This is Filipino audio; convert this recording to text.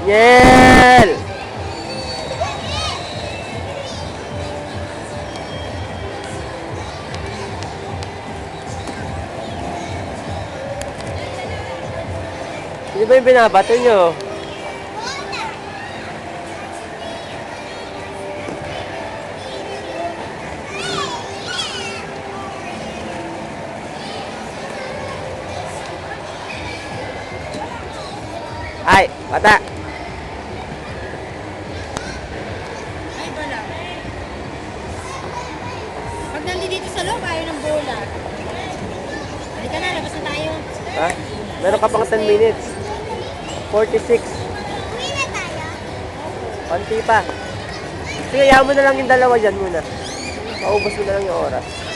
Niel! Hindi ba yung binabato nyo? Ay, bata! Ay, wala. Pag nandito sa loob, ayaw ng bola. Halika na, labas na tayo. Ha? Meron ka pang 10 minutes. 46. Uwi na tayo. Konti pa. Sige, yaman mo na lang yung dalawa dyan muna. Maubos mo na lang yung oras.